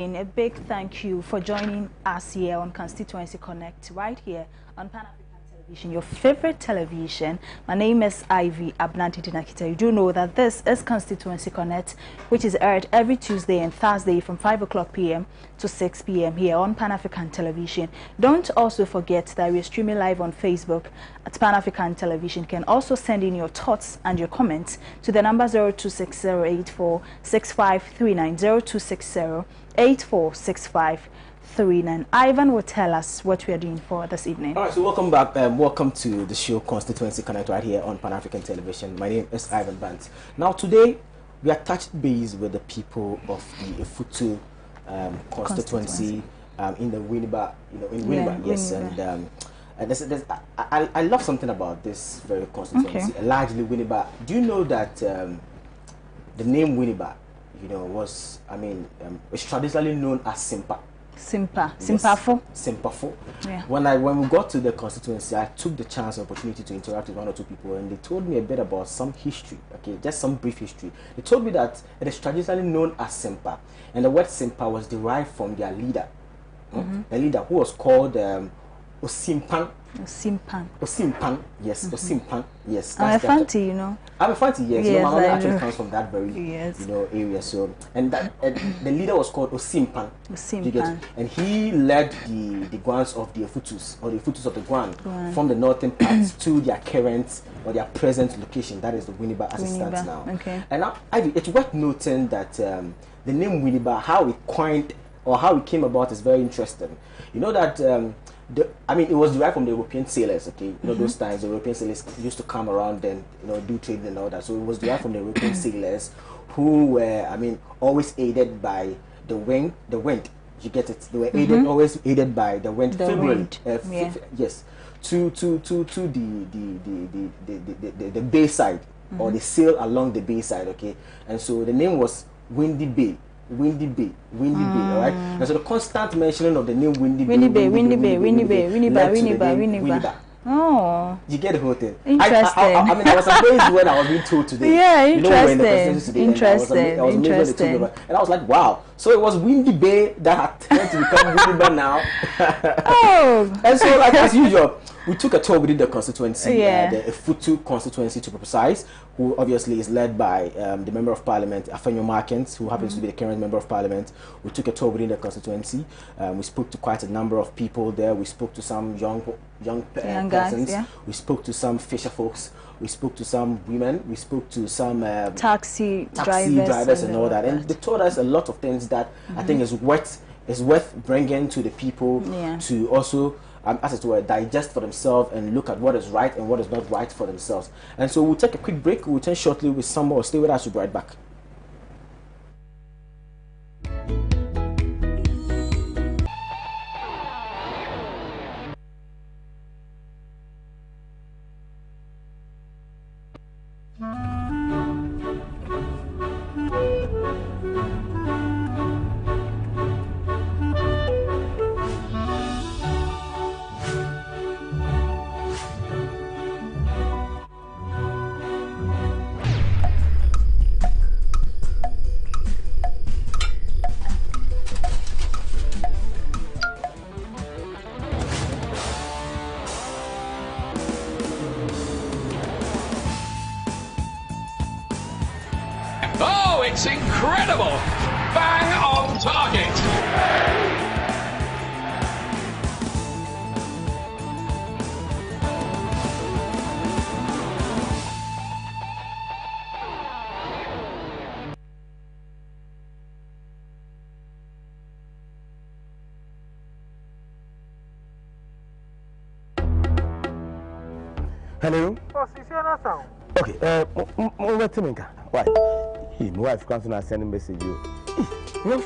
A big thank you for joining us here on Constituency Connect, right here on Pan-African Television, your favorite television. My name is Ivy Abnanti Dinakita. You do know that this is Constituency Connect, which is aired every Tuesday and Thursday from 5 o'clock p.m. to 6 p.m. here on Pan-African Television. Don't also forget that we're streaming live on Facebook at Pan-African Television. You can also send in your thoughts and your comments to the number 0260846539, 0260846539. Ivan will tell us what we are doing for this evening. All right, so welcome back. Welcome to the show Constituency Connect right here on Pan-African Television. My name is Ivan Bant. Now today we are touched base with the people of the Effutu constituency in the Winneba, in Winneba, yes, Winneba. and I love something about this very constituency, largely Winneba. Do you know that the name Winneba, was, it's traditionally known as Simpa. Simpa. Yes. Simpafo. Simpafo. Yeah. When we got to the constituency, I took the chance and opportunity to interact with one or two people, and they told me a bit about some history. Okay, just some brief history. They told me that it is traditionally known as Simpa, and the word Simpa was derived from their leader, a leader who was called Osimpan. Osimpan, yes, Osimpan, yes. I'm Fanti, I'm Fanti, yes. Yes, my mother actually comes from that very, area. So, and the leader was called Osimpan. And he led the Guans of the Effutus, or the Effutus of the Guan, from the northern parts to their current or their present location. That is the Winneba as it stands now. Okay. And now, it's worth noting that the name Winneba, how it coined or how it came about, is very interesting. You know that. It was derived from the European sailors, okay? Those times the European sailors used to come around and, do trading and all that. So it was derived from the European sailors who were, always aided by the wind. You get it? They were always aided by the wind. Yes. To the bay side, or they sail along the bay side, okay? And so the name was Windy Bay, all right? And so the constant mentioning of the name Windy Bay. Oh, you get the whole thing. Interesting. I was amazed when I was being told today. Yeah, interesting. And I was like, wow. So it was Windy Bay that had turned to become Winneba now. Oh. And so, like as usual, we took a tour within the constituency, the Effutu Constituency to be precise, who obviously is led by the Member of Parliament, Afenyo Markins, who happens to be the current Member of Parliament. We took a tour within the constituency. We spoke to quite a number of people there. We spoke to some young persons. Guys, we spoke to some fisher folks. We spoke to some women. We spoke to some taxi drivers and all that. And they told us a lot of things that I think is worth bringing to the people to also, as it were, digest for themselves and look at what is right and what is not right for themselves. And so we'll take a quick break. We'll return shortly with some more. Stay with us. We'll be right back. Oh, it's incredible! Bang on target! Hello? Oh, sound. Okay, why? My wife comes and I send a message you. Hello?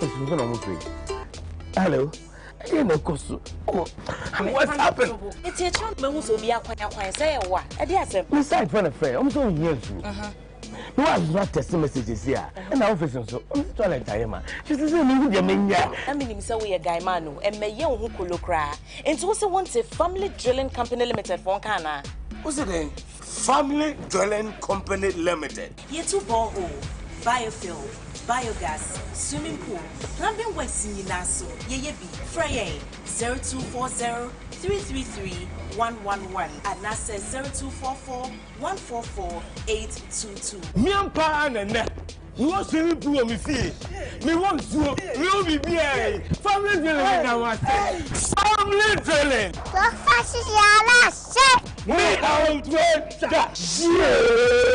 What's happened? It's a child who's will be a quiet say what? A dear sir. Besides, friend, I'm so here. No, I was not testing messages here. And our office so I'm trying to tell you, man. She's saying, I mean, so we a guy manu and may young who could look cry. And so also wants a family drilling company limited for Kana. What's it then? Family Drilling Company Limited. Ye two borehole, biofuel, biogas, swimming pool, plumbing works in Yinaso, Yeyebi, Freyay, 0240 333 111 and that's 0244 144 822. Miampa and you want to do me see? Me want to you be here. Family drilling now. Family drilling. Me out with that shit.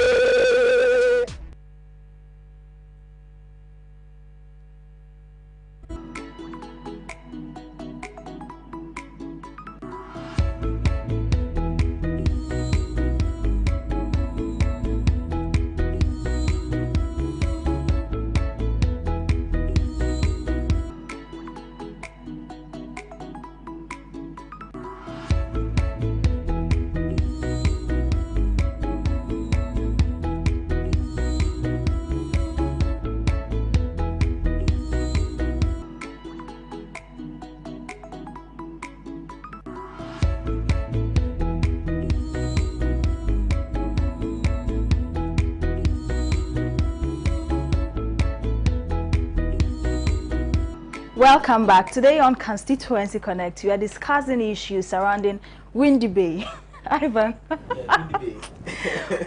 Welcome back. Today on Constituency Connect, we are discussing issues surrounding Windy Bay. Ivan.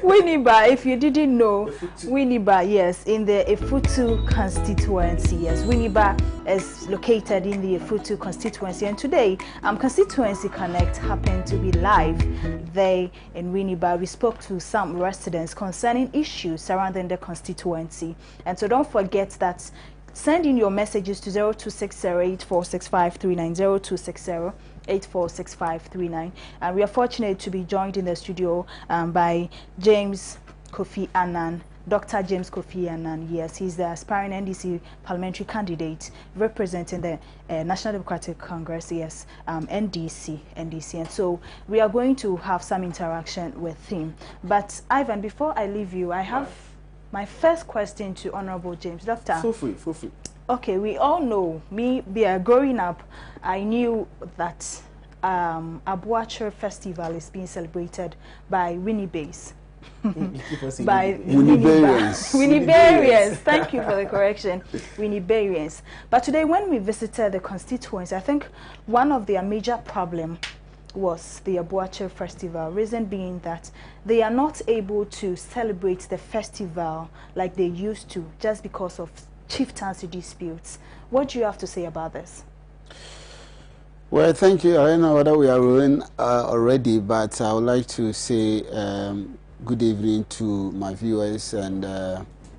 Winneba, if you didn't know, Winneba, yes, in the Effutu Constituency. Yes, Winneba is located in the Effutu Constituency. And today, Constituency Connect happened to be live there in Winneba. We spoke to some residents concerning issues surrounding the constituency. And so don't forget that send in your messages to 0260-846539, 0260-846539. And we are fortunate to be joined in the studio by James Kofi Annan, Dr. James Kofi Annan. Yes, he's the aspiring NDC parliamentary candidate representing the National Democratic Congress, yes, NDC. And so we are going to have some interaction with him. But Ivan, before I leave you, I have my first question to Honorable James. Doctor. Feel free. Okay, we all know, growing up, I knew that Abuacher Festival is being celebrated by Winnibays. By Winnibarians. Thank you for the correction. Winnibarians. But today, when we visited the constituency, I think one of their major problems was the Abuacher Festival, reason being that they are not able to celebrate the festival like they used to just because of chieftaincy disputes. What do you have to say about this? Well, thank you. I don't know whether we are rolling already, but I would like to say good evening to my viewers and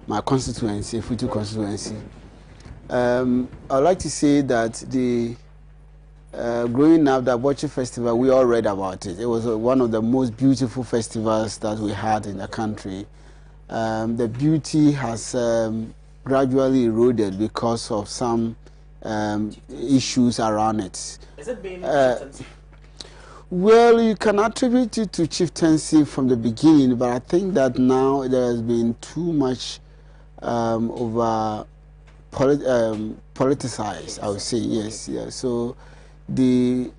my constituency, Effutu Constituency. I would like to say that the growing up, the Abuacher Festival, we all read about it. It was one of the most beautiful festivals that we had in the country. The beauty has gradually eroded because of some issues around it. Is it being well, you can attribute it to chieftaincy from the beginning, but I think that now there has been too much politicized, I would say, yes. So the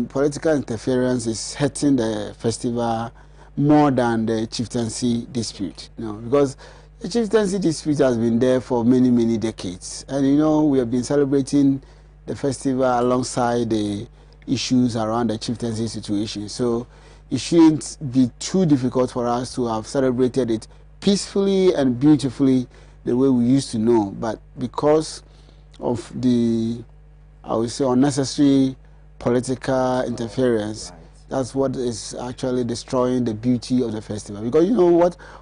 political interference is hurting the festival more than the chieftaincy dispute, because the chieftaincy dispute has been there for many, many decades. And we have been celebrating the festival alongside the issues around the chieftaincy situation. So it shouldn't be too difficult for us to have celebrated it peacefully and beautifully the way we used to know. But because of the, I would say, unnecessary political interference, that's what is actually destroying the beauty of the festival. Because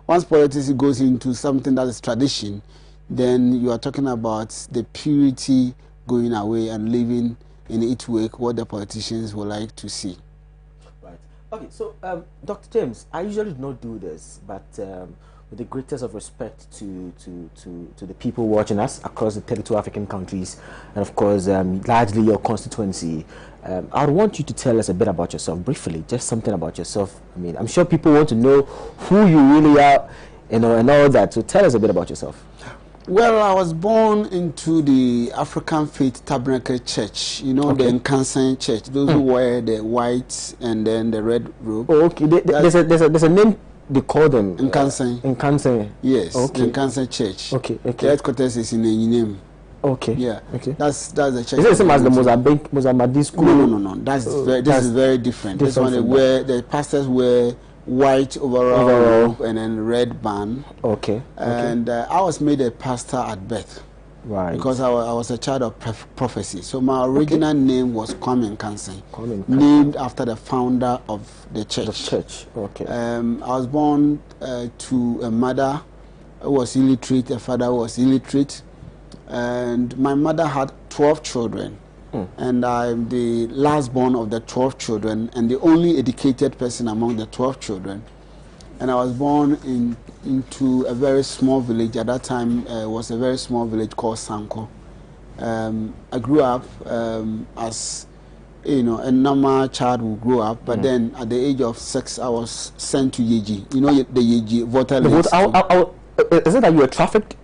once politics goes into something that is tradition, then you are talking about the purity going away and leaving in its wake what the politicians would like to see. Right. Okay, so Dr. James, I usually do not do this, but with the greatest of respect to the people watching us across the 32 African countries, and of course largely your constituency, I would want you to tell us a bit about yourself briefly, just something about yourself. I mean, I'm sure people want to know who you really are, and all that. So tell us a bit about yourself. Well, I was born into the African Faith Tabernacle Church, the Nkansan Church, those who wear the white and then the red robe. Oh, okay. There's a name They call them Nkansen. Yes, okay. Nkansen Church. Okay. The headquarters is in Enyinem. Okay. Yeah. Okay. That's the church. Is it the same as the Mozambique school? No. This is very different. This one where the pastors wear white overall and then red band. Okay. And I was made a pastor at birth. Right. Because I was a child of prophecy. So my original name was Kwame Nkansen, named after the founder of the church. Okay. I was born to a mother who was illiterate, a father who was illiterate, and my mother had 12 children. And I'm the last born of the 12 children and the only educated person among the 12 children. And I was born into a very small village. At that time, it was a very small village called Sanko. I grew up as, a normal child would grow up. But then at the age of 6, I was sent to Yeji. The Yeji voter list. Is it that you were trafficked?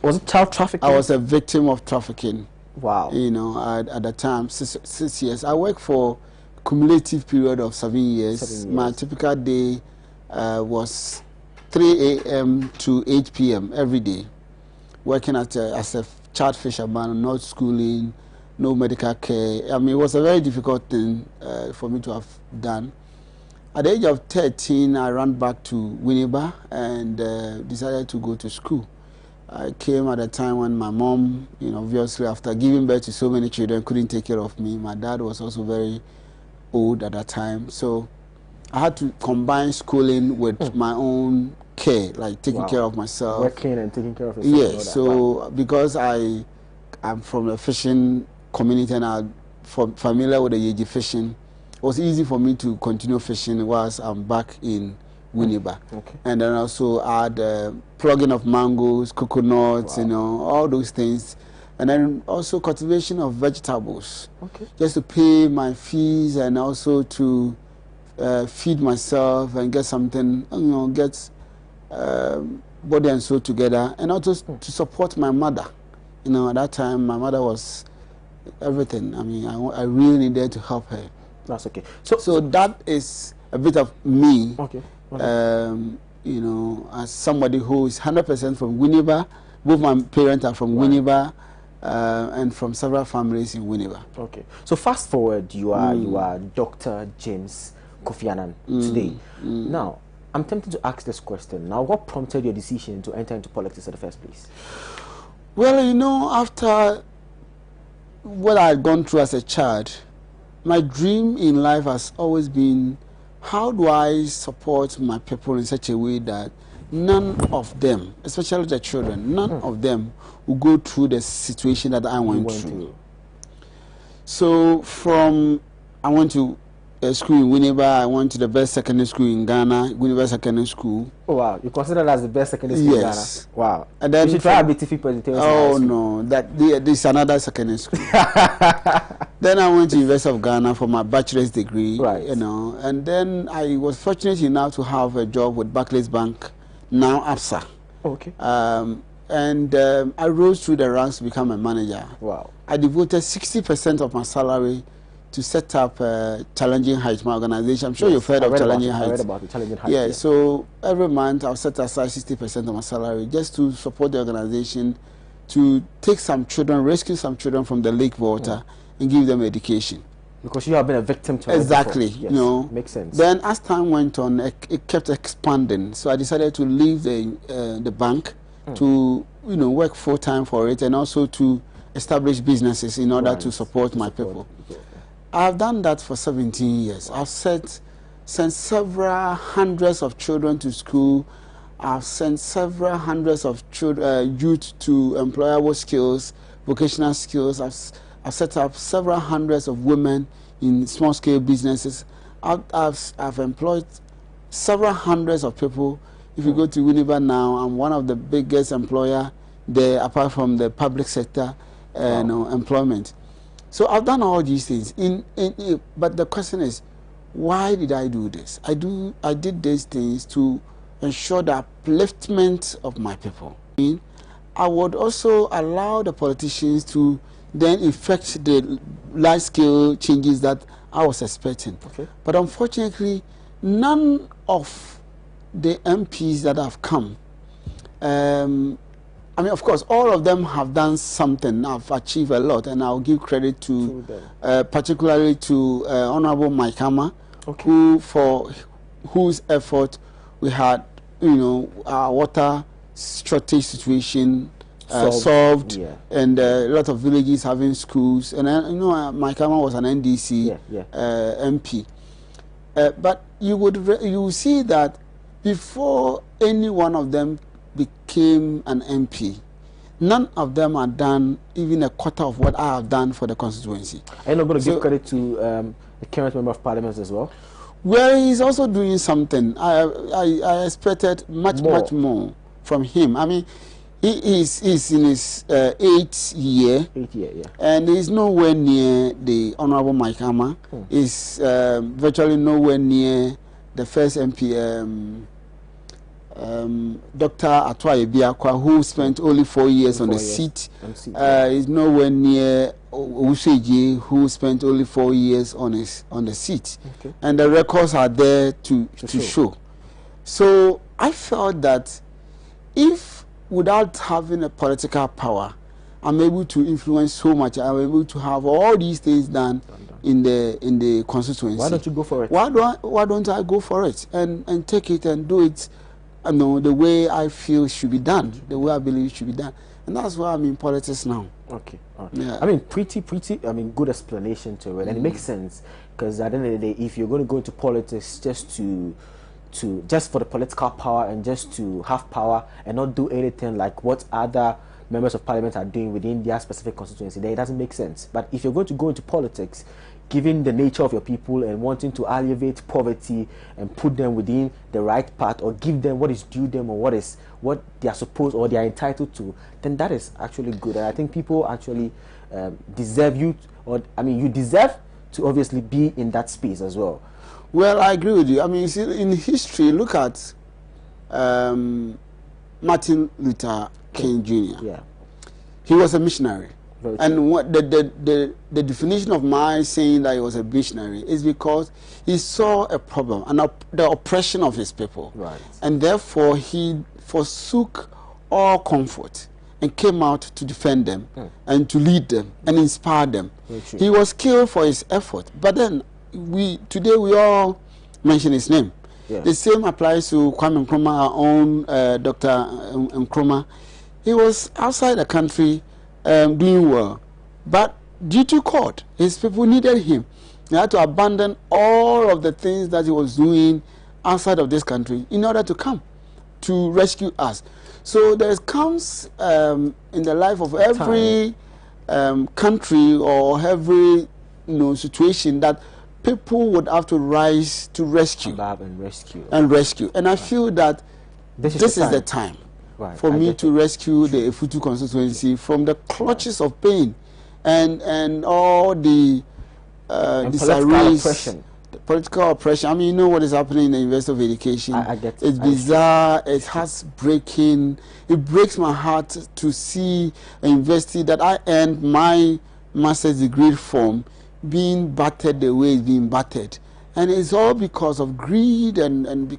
Was it child trafficking? I was a victim of trafficking. Wow. At the time, 6 years. I worked for a cumulative period of 7 years. My typical day was 3 a.m. to 8 p.m. every day, working as a child fisherman, not schooling, no medical care. I mean, it was a very difficult thing for me to have done. At the age of 13, I ran back to Winneba and decided to go to school. I came at a time when my mom, obviously after giving birth to so many children, couldn't take care of me. My dad was also very old at that time. So I had to combine schooling with my own care, like taking care of myself. Working and taking care of yourself. Yeah, so because I'm from a fishing community and I'm familiar with the Yeji fishing, it was easy for me to continue fishing whilst I'm back in Winneba. Okay. And then also add plugging of mangoes, coconuts, all those things. And then also cultivation of vegetables. Okay. Just to pay my fees and also to feed myself and get something, get body and soul together, and also to support my mother. At that time, my mother was everything. I mean, I really needed to help her. That's okay. So that is a bit of me. Okay. As somebody who is 100% from Winneba. Both my parents are from Winneba. And from several families in Winneba. Okay. So fast forward, you are Dr. James Kofi Annan today. Now, I'm tempted to ask this question. Now, what prompted your decision to enter into politics in the first place? Well, after what I had gone through as a child, my dream in life has always been, how do I support my people in such a way that none of them, especially the children, none of them will go through the situation that I went through. So I went to a school in Winneba. I went to the best secondary school in Ghana, Winneba Secondary School. Oh wow, you consider that as the best secondary school in Ghana? Wow. And then you should try a BTV presentation. Oh no, this is another secondary school. Then I went to University of Ghana for my bachelor's degree. Right. And then I was fortunate enough to have a job with Barclays Bank, now ABSA. Okay. And I rose through the ranks to become a manager. Wow. I devoted 60% of my salary to set up Challenging Heights, my organization. I'm sure you've heard of Challenging Heights. I read about the Challenging Heights. Yeah, so every month I'll set aside 60% of my salary just to support the organization, to take some children, rescue some children from the lake water and give them education. Because you have been a victim to it. Exactly. Yes, makes sense. Then as time went on, it kept expanding. So I decided to leave the bank to work full time for it, and also to establish businesses in order to support my people. Yeah. I've done that for 17 years. I've sent several hundreds of children to school. I've sent several hundreds of youth to employable skills, vocational skills. I've set up several hundreds of women in small-scale businesses. I've employed several hundreds of people. If you go to Winneba now, I'm one of the biggest employer there, apart from the public sector employment. So I've done all these things. But the question is, why did I do this? I did these things to ensure the upliftment of my people. I would also allow the politicians to then effect the large-scale changes that I was expecting. Okay. But unfortunately, none of the MPs that have come, I mean, of course, all of them have done something, have achieved a lot, and I'll give credit to particularly to Honorable Mike Hammer, who, for whose effort we had, our water shortage situation solved, and a lot of villages having schools. And Mike Hammer was an NDC MP. But you will see that before any one of them became an MP, none of them had done even a quarter of what I have done for the constituency. Are you not going to give credit to the current member of parliament as well? Well, he's also doing something. I expected much more from him. I mean, he's in his 8th year. And he's nowhere near the Honorable Mike Hammer. He's virtually nowhere near the first MP, Dr. Atwaye Biakwa, who spent only 4 years on the seat. Is nowhere near Useji, who spent only 4 years on the seat. And the records are there to show. So I felt that if, without having a political power, I'm able to influence so much, I'm able to have all these things done in the constituency. Why don't you go for it? Why don't I go for it and take it and do it the way I feel should be done, the way I believe it should be done. And that's why I'm in politics now. Okay. Yeah. I mean, pretty, good explanation to it. And it makes sense, because at the end of the day, if you're going to go into politics just for the political power and just to have power and not do anything like what other members of parliament are doing within their specific constituency, then it doesn't make sense. But if you're going to go into politics, given the nature of your people and wanting to alleviate poverty and put them within the right path, or give them what is due them, or what they are supposed or they are entitled to, then that is actually good. And I think people actually deserve you, you deserve to obviously be in that space as well. Well, I agree with you. I mean, you see, in history, look at Martin Luther King Jr. Yeah. He was a missionary. And what the definition of my saying that he was a missionary is because he saw a problem and the oppression of his people, and therefore he forsook all comfort and came out to defend them and to lead them and inspire them. He was killed for his effort, but then today we all mention his name. The same applies to Kwame Nkrumah, our own Dr. Nkrumah. He was outside the country doing well, but due to court, his people needed him. He had to abandon all of the things that he was doing outside of this country in order to come to rescue us. So there comes in the life of every country or every situation that people would have to rise to rescue and rescue. And I feel that this is the time. For me to rescue the Effutu Constituency from the clutches of pain and all the disarrays, political oppression. I mean, you know what is happening in the University of Education. It's bizarre. It has breaking. It breaks my heart to see a university that I earned my master's degree from being battered the way it's being battered. And it's all because of greed and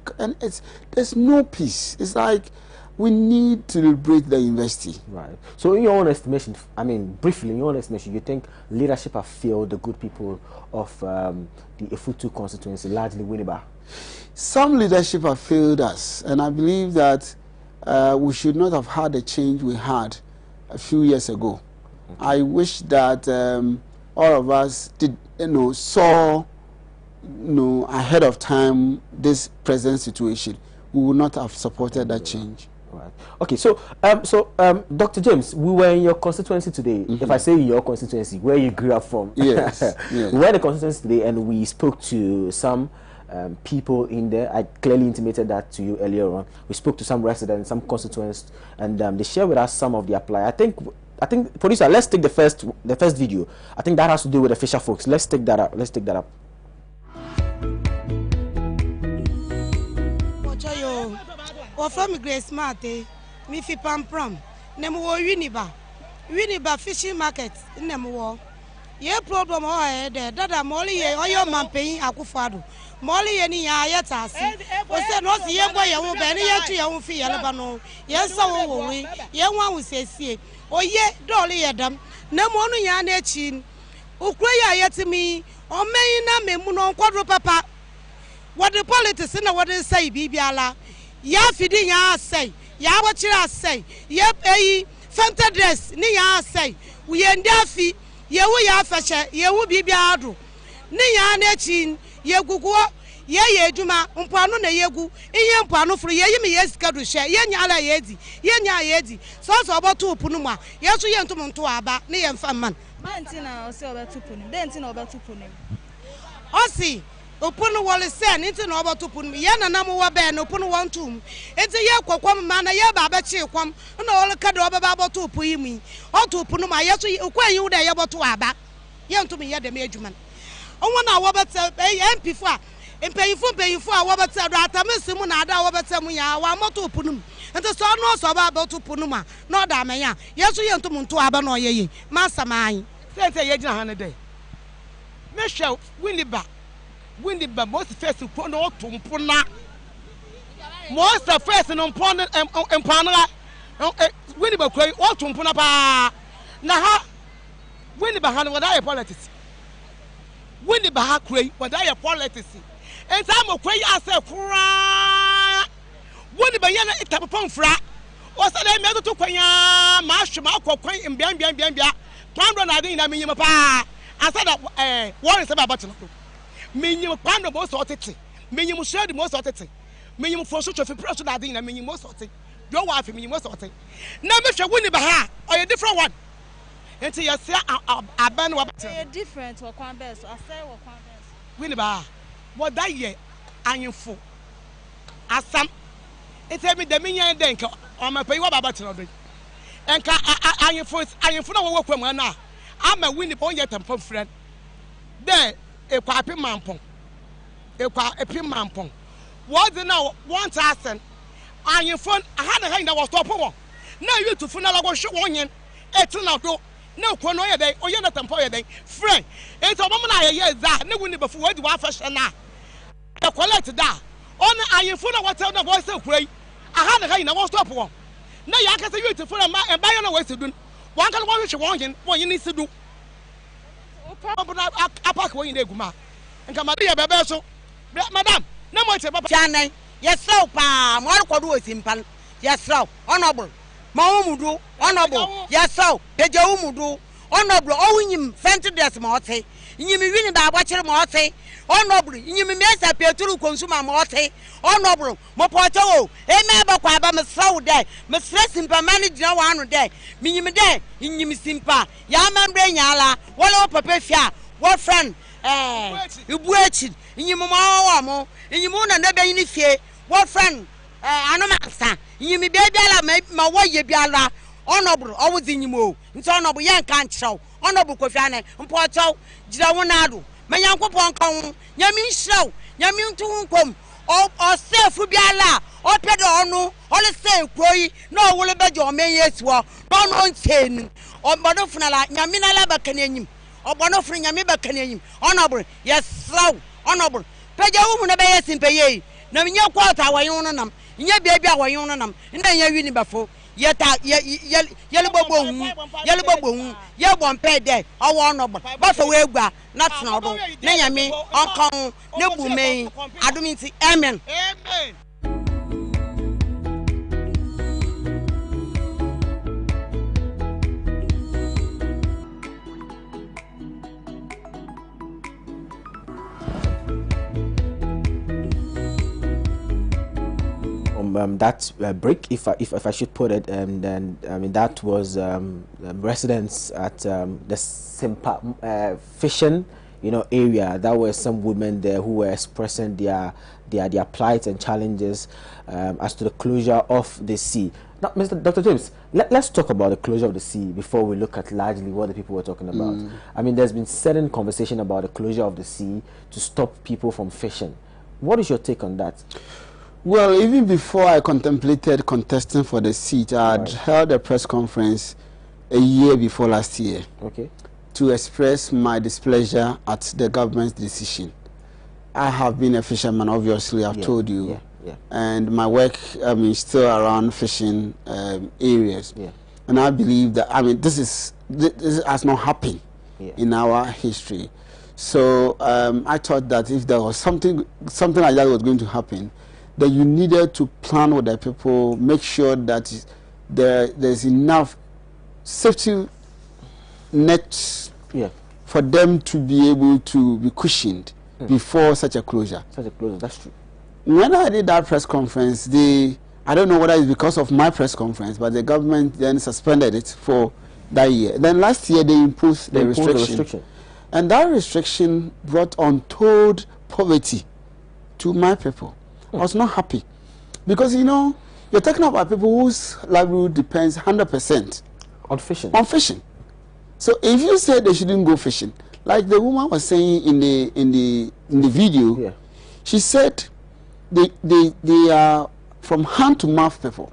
there's no peace. It's like we need to liberate the university. Right. So in your own estimation, briefly, in your own estimation, you think leadership have failed the good people of the Effutu constituency, largely Winneba? Some leadership have failed us, and I believe that we should not have had the change we had a few years ago. I wish that all of us saw ahead of time this present situation. We would not have supported that change. Right. Okay, so Dr. James, we were in your constituency today. If I say your constituency, where you grew up from, yes. We were in the constituency today, and we spoke to some people in there. I clearly intimated that to you earlier on. We spoke to some residents, some constituents, and they shared with us some of the apply. I think, producer, let's take the first video. I think that has to do with the Fisher folks. Let's take that up. Or from Grace Mate, me fi pam prom. Nemo Winiba fishing market Nemo. Ye problem there that I'm only or your man paying Akufado. Molly any yatasi. Was there not young boy, you won't any yet to your fee, Alabano. Yes, so we, young one will say, see, or yet, dolly Adam, no more yan chin. Ukwaya yet to me, or may not me muno quadro papa. What the politics in what they say, Bibiala. Ya feeding ya say, ya what you say, yep, a fanta dress, ni ya say, we end daffy, ye will ya fashion, ye will be biadu. Ni ya nechin, ye gugu, ye juma, umpano na yegu, in pano for ye me yes cadu share, yen yala yedi, so about 2 punuma, yes, we to Montuaba, ni and famman. Mantina or so about 2 punim, then about 2 punim. Ossi. Upon wall is sent into over to put me, Yana Namu Ben, upon 1 tomb. It's a yaquam man, a yabba chiquam, and all a cado about 2 puimi, or 2 punuma, yes, you there about 2 abba. Young to me, yet the measurement. Oh, 1 hour, but a MP for, and pay for a wabbat rata, Miss Simonada, Wabatamia, 1 more 2 punum, and the son knows about 2 punuma, no damaya, yes, we to Montuaba no ye, Master mine. Say a year a day. Michelle, Winnie back. Windy by most first to put no tumpuna. Most the first and opponent and Panera. Windy by Cray or Tumpuna. Naha Windy behind what I politics. Windy by Cray what I politics. And some of Cray I said, Windy by Yana it upon frat. Was I made to Quaya, Marsh, Marco, Quay, and Biambia. Pandron, I didn't mean pa. I said that what is about button. Minimum pound of most sorted, minimum share the most sorted, minimum for such a pressure that I mean most sorted. Your wife, minimum sorted. Now, Mr. Winnie Baha, or a different one. Until you say, I ban what different or Quambers, or say what Quambers. Winnie Baha, what that year, I am full. As some, it's every Dominion Denk on my pay what about another. And I am full of work from now. I'm a Winnie Boy yet and friend. There. A papi mampong, a pin mampong. What's the now 1,000? And your phone, I had a hand that was top one. Now you to funeral was show one yen, it's not no corner day, or you're not employer day. Friend, it's a woman I hear that, no one before the one fashion now. The quality that. On I phone, what's out the voice so great. I had a hand that was top one. Now you can say you to phone a man and buy on a way to do. One can watch you want what you need to do. Apak when you guma and come here, so madam, no much about Channel. Yes, so pa, more do is simple. Yes, so honorable. Maumudu, honorable. Yes, so the Jaumudu, honorable, owing him fancy dress morte. You may win about watching morte, honorable. You may mess up your true consumer morte, honorable. Mopoto, a member Quabam so day, must stress him per manage no 100 day. Minimum day, in you simpa, Yaman brain yala, what up a what friend, you watch it, in your mamma, in your moon and never in fear, what friend, Anamasa, you may be my way, Biala, honorable, always in your move, it's honorable young can't show, honorable Kofane, and Porto, Jawanadu, my uncle Poncon, Yamin show, Yamin to come, or say Fubiala, or Pedro, or say, Quay, no, will about your mayors were, don't on 10, or Badofnala, Yamina Labacanim, or Bonofrin Yamibacanim, honorable, yes, so, honorable, Pedro, who never yes in Pay, no, in your quarter, Wayonam, in your baby, Wayonam, and then you're winning before. Yet, yellow boom, one paid there, I want no, but for Weba, not snowball, Nayami, Uncle, no boom, I don't mean to amen. Amen. That break, if I should put it, and then I mean that was residents at the Simpa fishing, area. There were some women there who were expressing their plight and challenges as to the closure of the sea. Now, Dr. James, let's talk about the closure of the sea before we look at largely what the people were talking about. I mean, there's been certain conversation about the closure of the sea to stop people from fishing. What is your take on that? Well, even before I contemplated contesting for the seat, I had held a press conference a year before last year to express my displeasure at the government's decision. I have been a fisherman, obviously, I've told you. And my work, is still around fishing areas. And I believe that, this has not happened in our history. So I thought that if there was something like that was going to happen, that you needed to plan with the people, make sure that there's enough safety nets for them to be able to be cushioned before such a closure. That's true. When I did that press conference, I don't know whether it's because of my press conference, but the government then suspended it for that year. Then last year they imposed the restriction. And that restriction brought untold poverty to my people. I was not happy. Because, you're talking about people whose livelihood depends 100% on fishing. So if you say they shouldn't go fishing, like the woman was saying in the video, she said they are from hand to mouth people.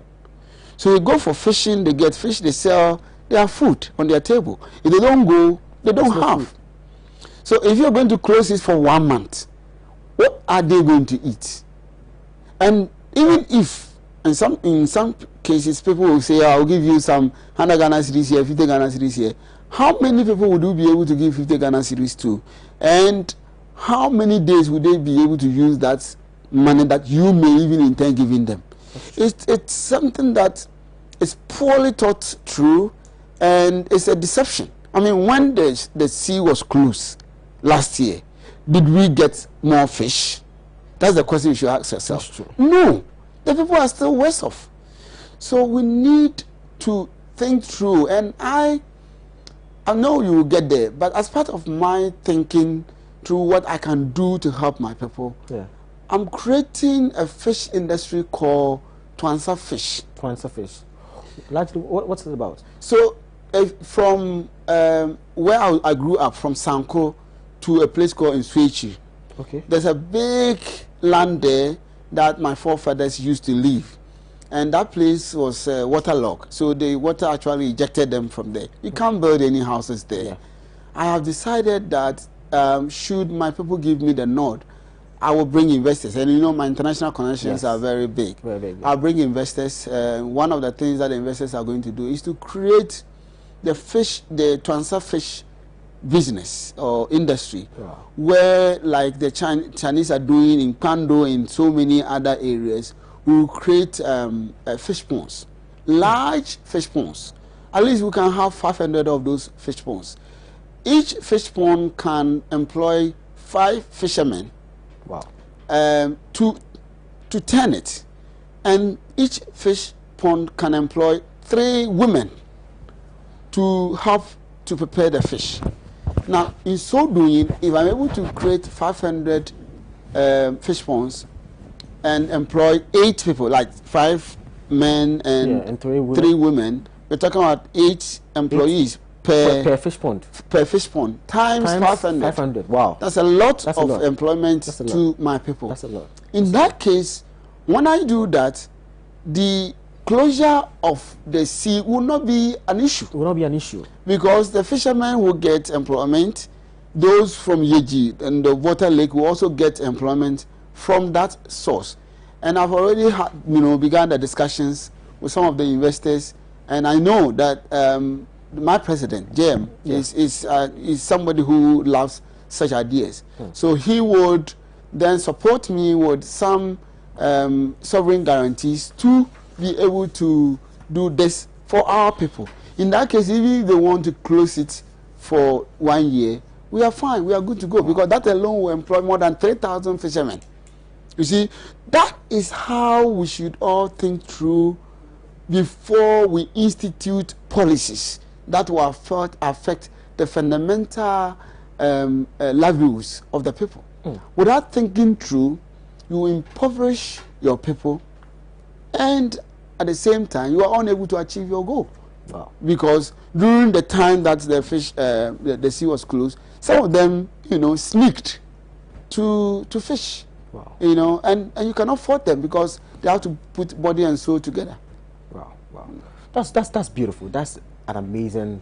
So they go for fishing, they get fish, they sell, they have food on their table. If they don't go, they don't have. So if you're going to close it for 1 month, what are they going to eat? And even if in some cases people will say, I'll give you some 100 Ghana cedis here, 50 Ghana cedis here, how many people would you be able to give 50 Ghana cedis to? And how many days would they be able to use that money that you may even intend giving them? It's something that is poorly thought through, and it's a deception. When the sea was closed last year, did we get more fish? That's the question you should ask yourself. No, the people are still worse off. So we need to think through, and I know you will get there, but as part of my thinking through what I can do to help my people, I'm creating a fish industry called Twansa Fish. Largely, what's it about? So from where I grew up, from Sanko to a place called Nswechi, there's a big land there that my forefathers used to live. And that place was waterlogged. So the water actually ejected them from there. You can't build any houses there. I have decided that should my people give me the nod, I will bring investors. And my international connections are very big. I'll bring investors. One of the things that the investors are going to do is to create the Twansa fish business or industry, where like the Chinese are doing in Kando and so many other areas. We will create fish ponds, large fish ponds. At least we can have 500 of those fish ponds. Each fish pond can employ 5 fishermen to turn it. And each fish pond can employ 3 women to help to prepare the fish. Now, in so doing, if I'm able to create 500 fish ponds, and employ 8 people, like 5 men and 3 women. We're talking about 8 employees per fish pond. Times 500. Wow. That's a lot of employment to my people. That's a lot. In that case, when I do that, the closure of the sea will not be an issue. Because the fishermen will get employment. Those from Yeji and the Water Lake will also get employment from that source. And I've already begun the discussions with some of the investors, and I know that my president, Jem, is somebody who loves such ideas. So he would then support me with some sovereign guarantees to be able to do this for our people. In that case, even if they want to close it for 1 year, we are fine, we are good to go, because that alone will employ more than 3,000 fishermen. You see, that is how we should all think through before we institute policies that will affect the fundamental livelihoods of the people. Without thinking through, you impoverish your people, and at the same time, you are unable to achieve your goal. Because during the time that the sea was closed, some of them, sneaked to fish. And you cannot fault them because they have to put body and soul together. That's beautiful. That's an amazing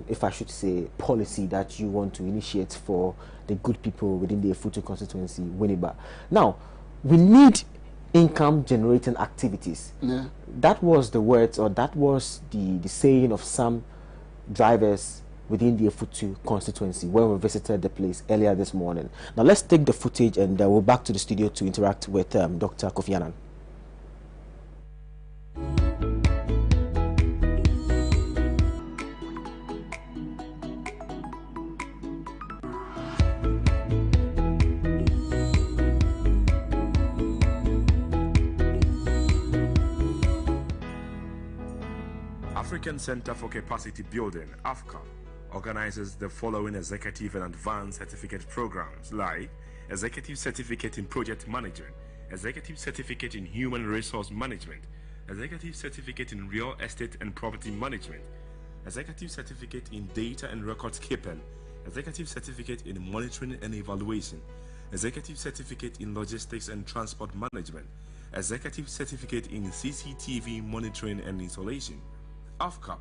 if I should say, policy that you want to initiate for the good people within the Effutu Constituency, Winneba. Now, we need income-generating activities. Yeah. That was the words, or that was the saying of some drivers within the Effutu constituency when we visited the place earlier this morning. Now let's take the footage and we're back to the studio to interact with Dr. Kofi Annan. African Center for Capacity Building, AFCA, organizes the following executive and advanced certificate programs like Executive Certificate in Project Management, Executive Certificate in Human Resource Management, Executive Certificate in Real Estate and Property Management, Executive Certificate in Data and Records Keeping, Executive Certificate in Monitoring and Evaluation, Executive Certificate in Logistics and Transport Management, Executive Certificate in CCTV Monitoring and Installation. AFCA,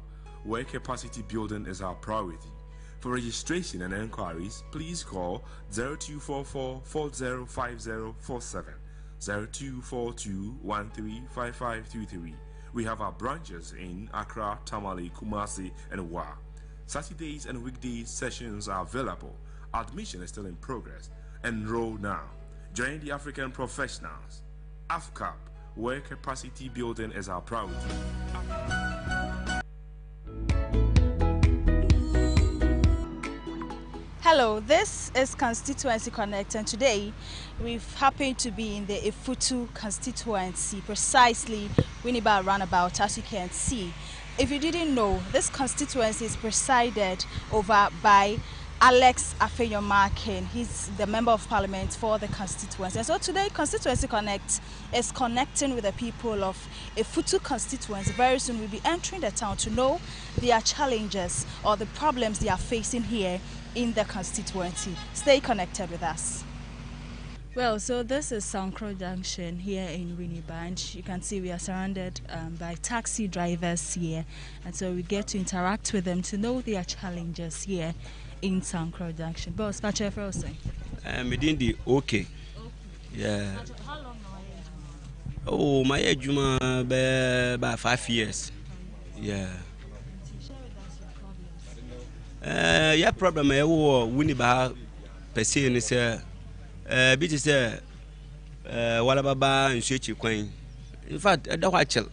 where capacity building is our priority. For registration and enquiries, please call 0244 405047, 0242135523. We have our branches in Accra, Tamale, Kumasi, and Wa. Saturdays and weekdays sessions are available. Admission is still in progress. Enroll now. Join the African professionals. AFCA, where capacity building is our priority. Hello, this is Constituency Connect, and today we've happened to be in the Effutu Constituency, precisely Winneba Roundabout, as you can see. If you didn't know, this constituency is presided over by Alex Afeyomakin. He's the Member of Parliament for the constituency. And so today, Constituency Connect is connecting with the people of Effutu constituency. Very soon we'll be entering the town to know their challenges or the problems they are facing here in the constituency. Stay connected with us. Well, so this is Sankro Junction here in Winneba, and you can see we are surrounded by taxi drivers here, and so we get to interact with them to know their challenges here in Sankro Junction. Boss, what's your first thing? Within the okay. Yeah. How long are you? Oh, my age by 5 years. Yeah. Yeah, problem I Winneba per se is bit is Walababa and Shichi Queen. In fact, I don't watch it.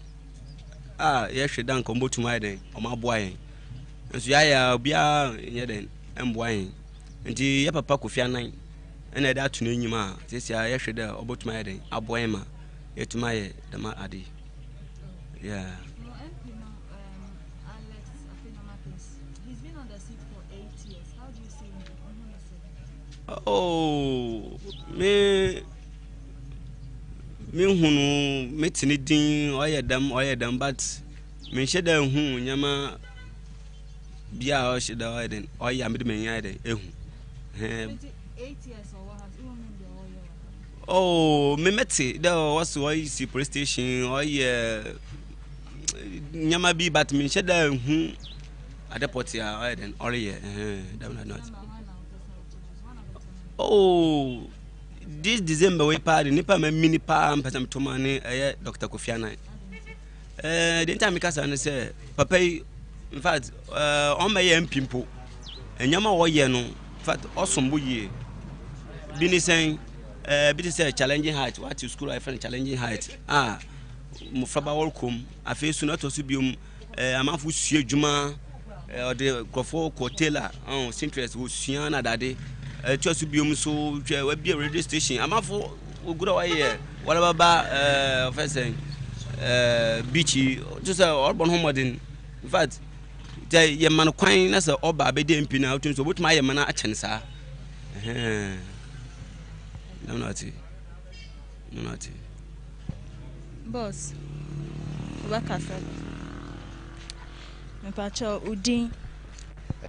Yes, she done combo to my day or my boy. And so I be then and boy. And the Papa Kofiana and I that to Nima. This year, yes, she there about my day, a boema, yet to my the ma addy. Yeah. Oh, me hunu metini din oye dam but me sheda hu nyama bia o sheda oye den oye amede me yan den ehu 8 years or what has you mean the oye? Oh, me meti there was oye see police station oye nyama bi but me sheda hu adeport ya oye den oye that not. Oh, this December we party nipa me mini pa mpasam tomane Dr. Kofi Annan. The time me kasa say papa in fact on my MP mpo enyama wo ye no in fact osombo ye bi ni sen bi ti say challenging height what you school I find challenging height mo fraba welcome afi su na to su biom amafu sue djuma o de krofo kotela interest wo sua na dade just biom so we be a radio station amafo ogura wa here wala baba first beachy just urban homodin in fact ye man kwan na say oba be dey mpi na otun so botima ye man a chen sa no not boss wakasa me pacho udin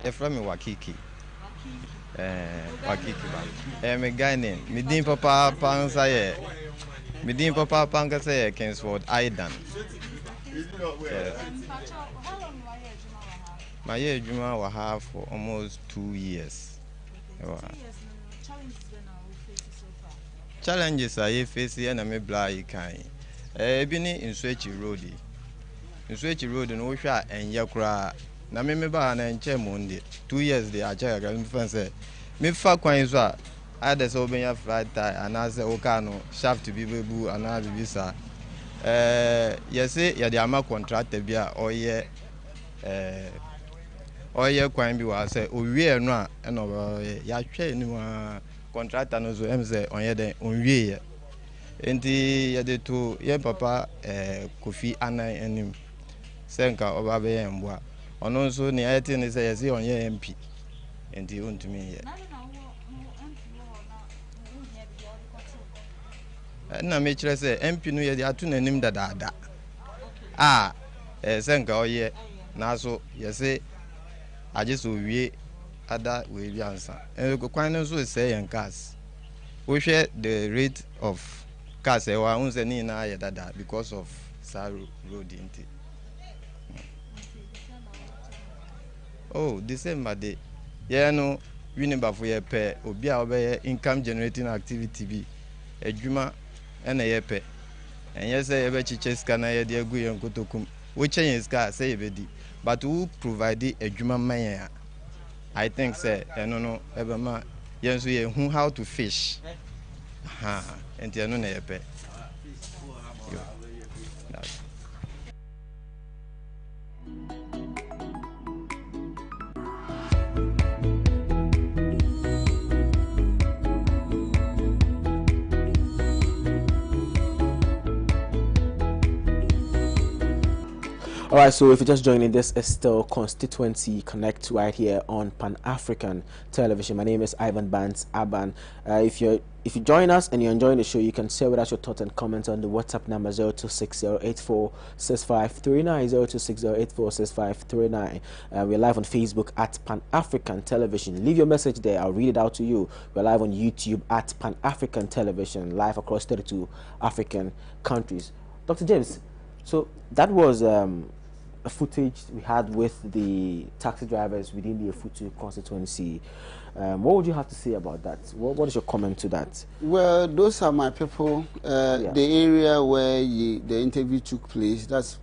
e from me wakiki me Ghanaian. Me din papa pansa ye Kingsford Aidan. My year Juma will have for almost 2 years. Challenges I face here and I may blind kind. Been in Switch Road. In Switch Road and Osha and Yakra. Na me ba na enche Monday 2 years dey acha ga me fan say me fa kwan so a ada so obenya flat tire ana say o ka no shaft bi bebu ana bi sa yese ya dey ama contractor bi a oye kwan bi wa say owie no a no ya hwe ni wa contractor no so em say onye den onwie ye enti ya dey to ye papa Kofi anan enim senka oba be ye mboa ono nso ne ayete ne say yes on ye MP enti ontumi ye na me kire say MP no ye dey atu nanim dadaada senka oye na so yes aje so wie ada we bi ansa kwan no so say yen cars we share the rate of cars e wa unse ni na ye dada because of Saru road enti. Oh, December day. Yeah, no, we never for your pay, or be our income generating activity be a juma and a yepe. And yes, I ever chess can I dear Guy and Kotokum, which is car say bedi, but who provide a juma maya. I think, say, and no, ever ma, yes, we who how to fish. And you know, yepe. All right, so if you're just joining, this is still Constituency Connect right here on Pan-African Television. My name is Ivan Bans Aban. If you join us and you're enjoying the show, you can share with us your thoughts and comments on the WhatsApp number 0260846539, 0260846539. We're live on Facebook at Pan-African Television. Leave your message there. I'll read it out to you. We're live on YouTube at Pan-African Television, live across 32 African countries. Dr. James, so that was a footage we had with the taxi drivers within the Effutu constituency. What would you have to say about that? What is your comment to that? Well, those are my people. The area where the interview took place, that's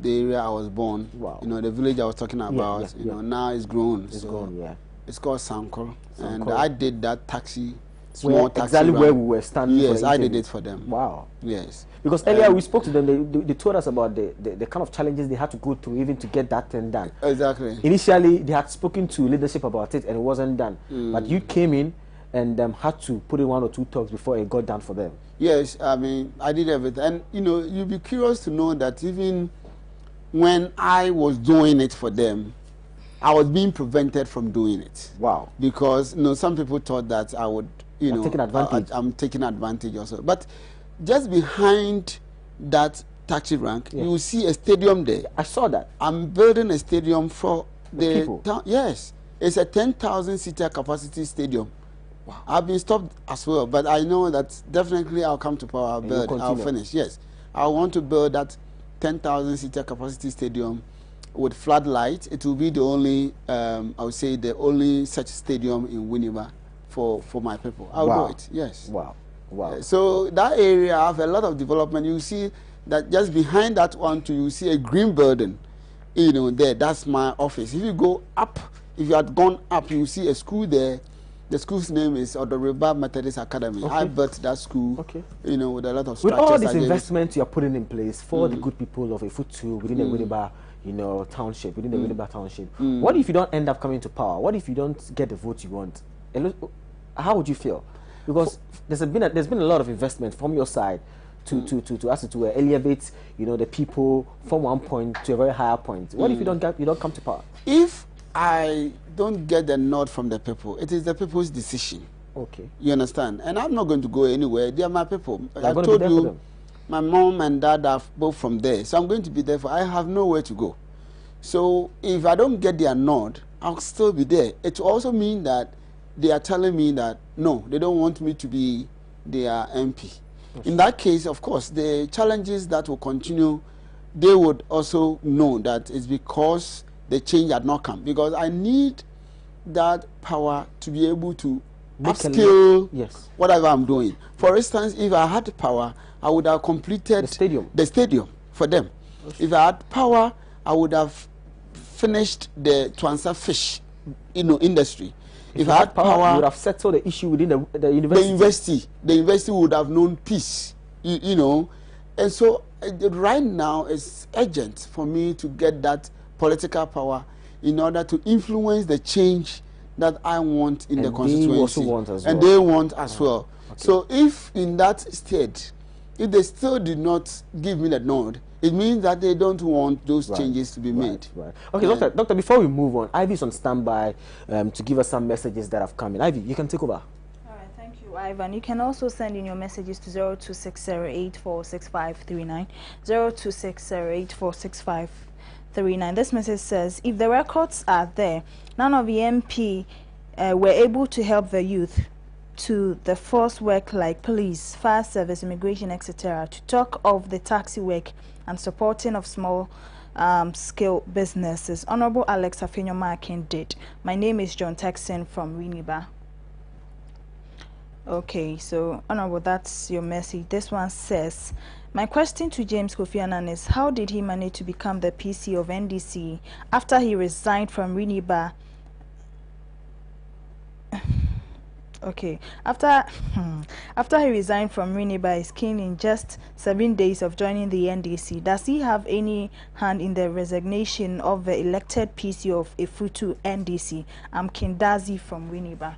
the area I was born. Wow. You know, the village I was talking about, you know, now it's grown. It's grown, yeah. It's called Sankor. And I did that taxi, small taxi exactly run. where we were standing. Yes, I did it for them. Wow. Yes. Because earlier we spoke to them, they told us about the kind of challenges they had to go through even to get that thing done. Exactly. Initially, they had spoken to leadership about it and it wasn't done. But you came in and had to put in 1 or 2 talks before it got done for them. Yes, I mean, I did everything. And, you know, you'll be curious to know that even when I was doing it for them, I was being prevented from doing it. Wow. Because, you know, some people thought that I would, you know, taking advantage. I'm taking advantage also. But just behind that taxi rank, you will see a stadium there. I saw that. I'm building a stadium for the town. Yes, it's a 10,000 seater capacity stadium. Wow. I've been stopped as well, but I know that definitely I'll come to power. I'll build. I'll finish. Yes, I want to build that 10,000 seater capacity stadium with floodlights. It will be the only, I would say, the only such stadium in Winneba for my people. I'll do it. Yes. Wow. Wow. So that area have a lot of development. You see that just behind that one too, you see a green building, you know, there. That's my office. If you go up, if you had gone up, you see a school there. The school's name is Odoriba Methodist Academy. I built that school, you know, with a lot of structures. With all these investments you are putting in place for the good people of Effutu within the Winneba, you know, township, within the Winneba township. What if you don't end up coming to power? What if you don't get the vote you want? How would you feel? Because there's been a lot of investment from your side to elevate, you know, the people from one point to a very higher point. What if you don't come to power? If I don't get the nod from the people, it is the people's decision. Okay. You understand? And I'm not going to go anywhere. They are my people. I told you, my mom and dad are both from there, so I'm going to be there. I have nowhere to go. So if I don't get their nod, I'll still be there. It also means that they are telling me that, no, they don't want me to be their MP. In that case, of course, the challenges that will continue, they would also know that it's because the change had not come, because I need that power to be able to upskill whatever I'm doing. For instance, if I had power, I would have completed the stadium for them. If I had power, I would have finished the transfer fish, industry. If I had power, you would have settled the issue within the university. The university would have known peace, and so right now it's urgent for me to get that political power in order to influence the change that I want in the constituency. They want as well. Okay. So if in that state, if they still did not give me the nod, it means that they don't want those changes to be made. Okay, Doctor, before we move on, Ivy's on standby to give us some messages that have come in. Ivy, you can take over. Thank you, Ivan. You can also send in your messages to 0260846539, 0260846539. This message says, if the records are there, none of the MP were able to help the youth to the force work like police, fire service, immigration, etc., to talk of the taxi work and supporting of small scale businesses. Honorable Alex Afenyo-Markin did. My name is John Texan from Winneba. Okay, so Honorable, that's your message. This one says, my question to James Kofi Annan is, how did he manage to become the PC of NDC after he resigned from Winneba? Okay, after he resigned from Winneba, is keen in just 7 days of joining the NDC. Does he have any hand in the resignation of the elected PC of Effutu NDC? I'm Kindazi from Winneba.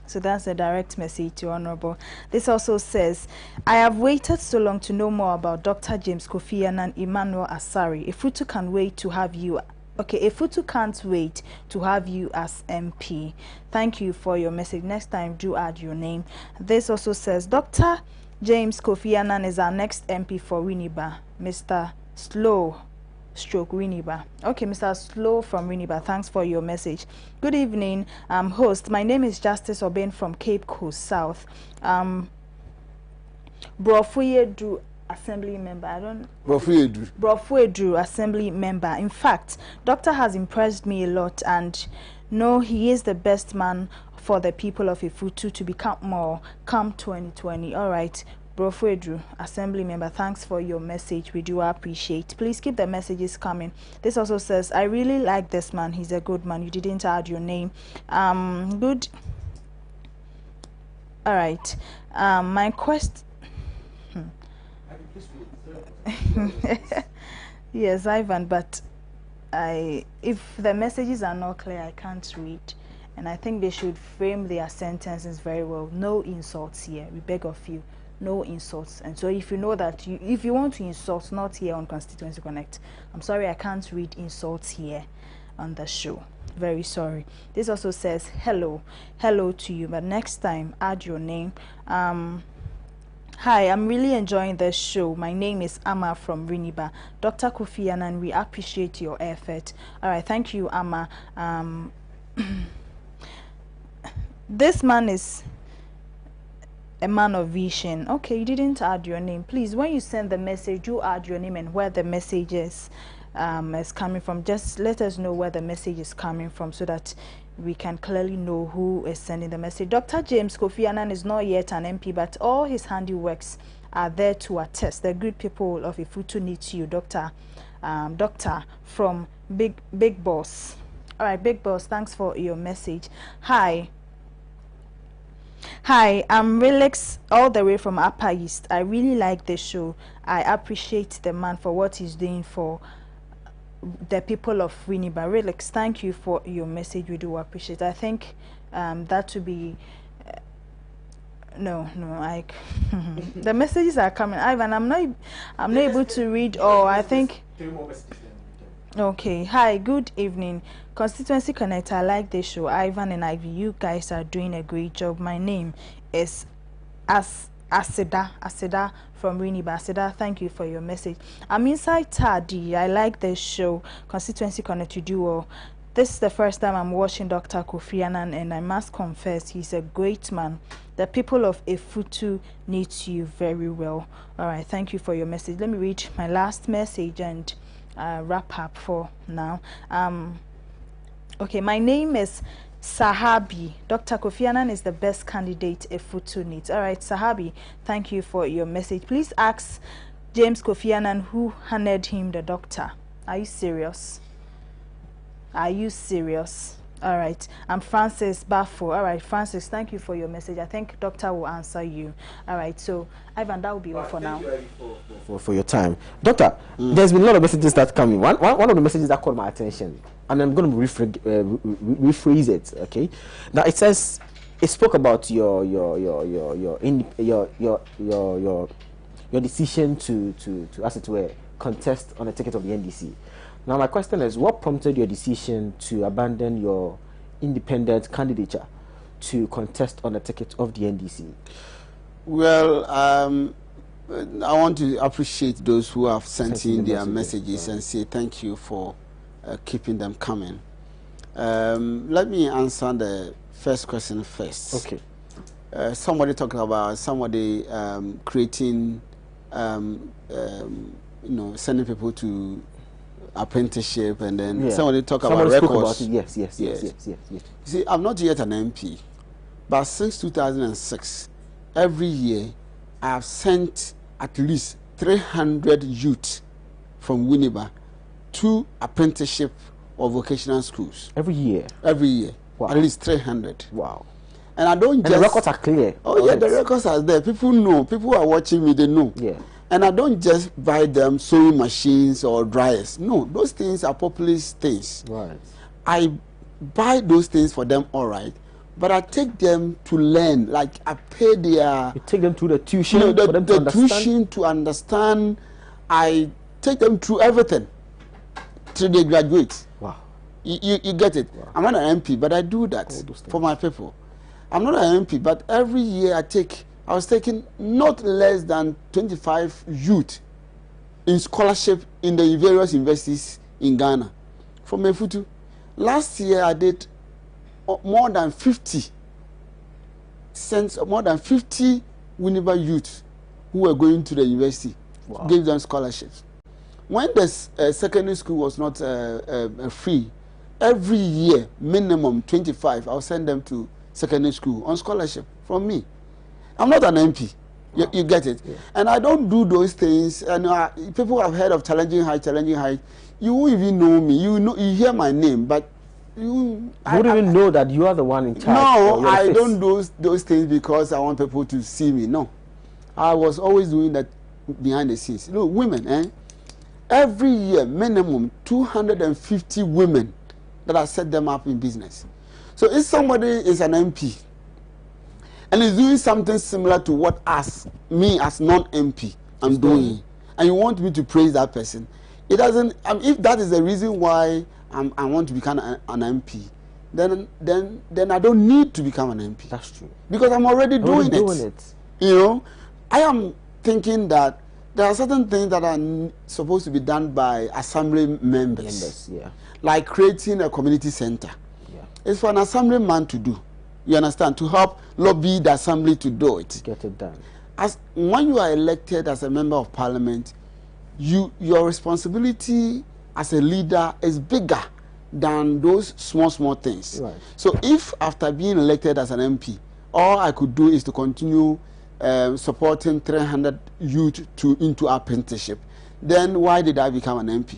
So that's a direct message to Honorable. This also says, I have waited so long to know more about Dr. James Kofi Annan Emmanuel Asari. Effutu can wait to have you. Okay, Effutu can't wait to have you as MP. Thank you for your message. Next time, do add your name. This also says, Dr. James Kofi Annan is our next MP for Winneba. Mr. Slow / Winneba. Okay, Mr. Slow from Winneba, thanks for your message. Good evening, host. My name is Justice Oben from Cape Coast South. Brofuye Drew, Assembly member. Brofuye Drew, Assembly member. In fact, Doctor has impressed me a lot, and no, he is the best man for the people of Effutu to become more come 2020. All right. Brofuye Drew, Assembly member, thanks for your message. We do appreciate. Please keep the messages coming. This also says, I really like this man. He's a good man. You didn't add your name. Good. All right. My yes, Ivan, but if the messages are not clear, I can't read. And I think they should frame their sentences very well. No insults here. We beg of you. No insults. And so if you know that if you want to insult, not here on Constituency Connect, I'm sorry, I can't read insults here on the show. Very sorry. This also says hello to you, but next time add your name. Hi, I'm really enjoying the show. My name is Amma from Winneba. Dr. Kofi Annan, we appreciate your effort. All right, thank you, Amma. This man is a man of vision. Okay, you didn't add your name. Please, when you send the message, do add your name and where the message is coming from. Just let us know where the message is coming from so that we can clearly know who is sending the message. Dr. James Kofi Annan is not yet an MP, but all his handiworks are there to attest. The good people of Effutu need you, Doctor from Big Boss. All right, Big Boss, thanks for your message. Hi, I'm Relax all the way from Upper East. I really like the show. I appreciate the man for what he's doing for the people of Winneba. Relax, thank you for your message. We do appreciate it. I think that to be no, the messages are coming. Ivan, I'm not able to read all. I think. Okay. Hi, good evening. Constituency Connect, I like this show. Ivan and Ivy, you guys are doing a great job. My name is Aseda from Winneba. Aseda, thank you for your message. I'm inside Tadi. I like this show. Constituency Connect, you do well. This is the first time I'm watching Dr. Kofi Annan, and I must confess he's a great man. The people of Effutu need you very well. All right, thank you for your message. Let me read my last message and wrap up for now. Okay, my name is Sahabi. Dr. Kofi Annan is the best candidate Effutu needs. All right, Sahabi, thank you for your message. Please ask James Kofi Annan who handed him the doctor. Are you serious? Are you serious? All right, I'm Francis Bafo. All right, Francis, thank you for your message. I think doctor will answer you. All right, so Ivan, that will be all for now. For your time, doctor. There's been a lot of messages that come in. One of the messages that caught my attention, and I'm going to rephrase it. Okay, now it says it spoke about your decision to as it were contest on a ticket of the NDC. Now my question is, what prompted your decision to abandon your independent candidature to contest on a ticket of the NDC? Well, I want to appreciate those who have sent in their messages and say thank you for keeping them coming. Let me answer the first question first. Okay. Somebody talking about somebody creating, sending people to apprenticeship, and then somebody talk about records. Yes. You see, I'm not yet an MP, but since 2006, every year I have sent at least 300 youth from Winneba to apprenticeship or vocational schools. Every year? Every year. Wow. At least 300. Wow. And I don't just... the records are clear. Oh, yeah, the records are there. People know. People who are watching me, they know. Yeah. And I don't just buy them sewing machines or dryers. No, those things are populist things. Right. I buy those things for them, all right, but I take them to learn. Like I pay their... You take them to the tuition for them to understand? Tuition to understand. I take them through everything till they graduate. Wow. You get it? Wow. I'm not an MP, but I do that for my people. I'm not an MP, but every year I was taking not less than 25 youth in scholarship in the various universities in Ghana from Effutu. Last year I did more than 50 Winneba youth who were going to the university. Wow. Gave them scholarships. When the secondary school was not free, every year minimum 25 I'll send them to secondary school on scholarship from me. I'm not an MP. You get it? Yeah. And I don't do those things. And people have heard of challenging height. You won't even know me. You hear my name, but you wouldn't even know that you are the one in charge. No, I don't do those things because I want people to see me. No, I was always doing that behind the scenes. Look, women, every year minimum 250 women that I set them up in business. So if somebody is an MP and is doing something similar to what me as non-MP I'm doing, and you want me to praise that person, it doesn't. If that is the reason why I want to become an MP, then I don't need to become an MP. That's true. Because I'm already doing it. You know, I am thinking that there are certain things that are supposed to be done by assembly members. Yeah. Like creating a community center. Yeah. It's for an assemblyman to do. You understand? To help lobby the assembly to do it. Get it done. When you are elected as a member of parliament, your responsibility as a leader is bigger than those small things. Right. So if after being elected as an MP, all I could do is to continue supporting 300 youth into apprenticeship, then why did I become an MP?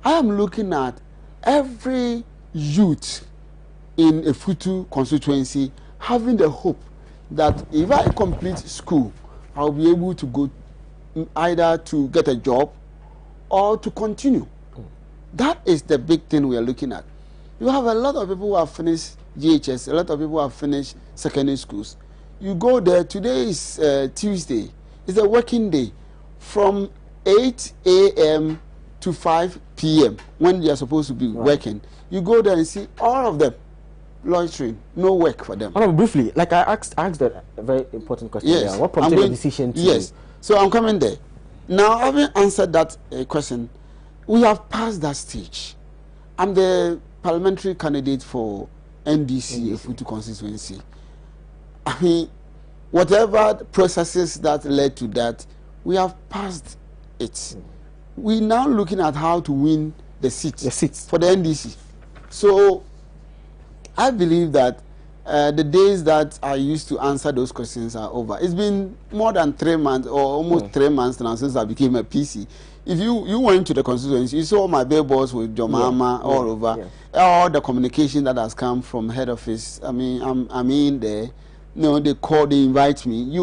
I am looking at every youth in Effutu Constituency having the hope that if I complete school, I'll be able to go either to get a job or to continue. That is the big thing we are looking at. You have a lot of people who have finished GHS, a lot of people who have finished secondary schools. You go there, today is Tuesday, it's a working day from 8 a.m. to 5 p.m. when they are supposed to be working. You go there and see all of them loitering, no work for them. Briefly, like I asked a very important question. Yes. There. What prompted your decision to... Yes, so I'm coming there. Now, having answered that question, we have passed that stage. I'm the parliamentary candidate for NDC. Effutu Constituency. I mean, whatever processes that led to that, we have passed it. we're now looking at how to win the seats for the NDC. So I believe that the days that I used to answer those questions are over. It's been more than 3 months or almost 3 months now since I became a PC. If you went to the constituency, you saw my billboards with Jomama all over. All the communication that has come from head office. I mean, I'm in there. No, they invite me.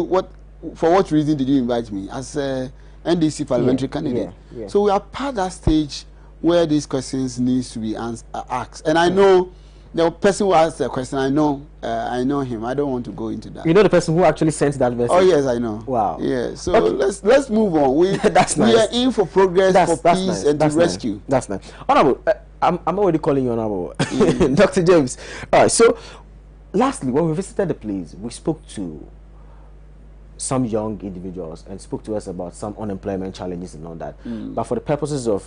For what reason did you invite me? As a NDC parliamentary candidate. So we are past that stage where these questions needs to be asked. And I know the person who asked the question, I know him. I don't want to go into that. You know the person who actually sent that message? Oh yes, I know. Wow. Yeah. So let's move on. We that's nice. We are in for progress, for peace, nice. and to rescue. Nice. That's nice. Honorable, I'm already calling you Honorable. Dr. James. All right. So, lastly, when we visited the place, we spoke to some young individuals and spoke to us about some unemployment challenges and all that. But for the purposes of,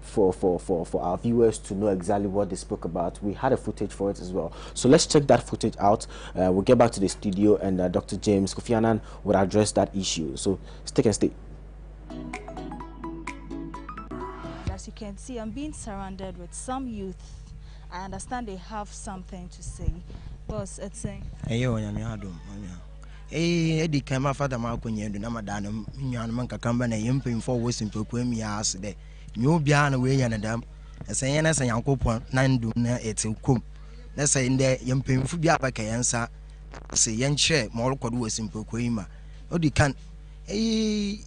for our viewers to know exactly what they spoke about, we had a footage for it as well. So let's check that footage out. We'll get back to the studio, and Dr. James Kofi Annan will address that issue. So stick and stay. As you can see, I'm being surrounded with some youth. I understand they have something to say. Boss, it's saying. Edi kama fada ma konye ndu na madana nyan man kakamba na yempem for wo simple kwemi as de nyo bia na we yan dam esen na san yankopon na ndu na etekom na sai nde yempem fu bia ba kayansa se yenche mo record wo simple kwemi ma odi kan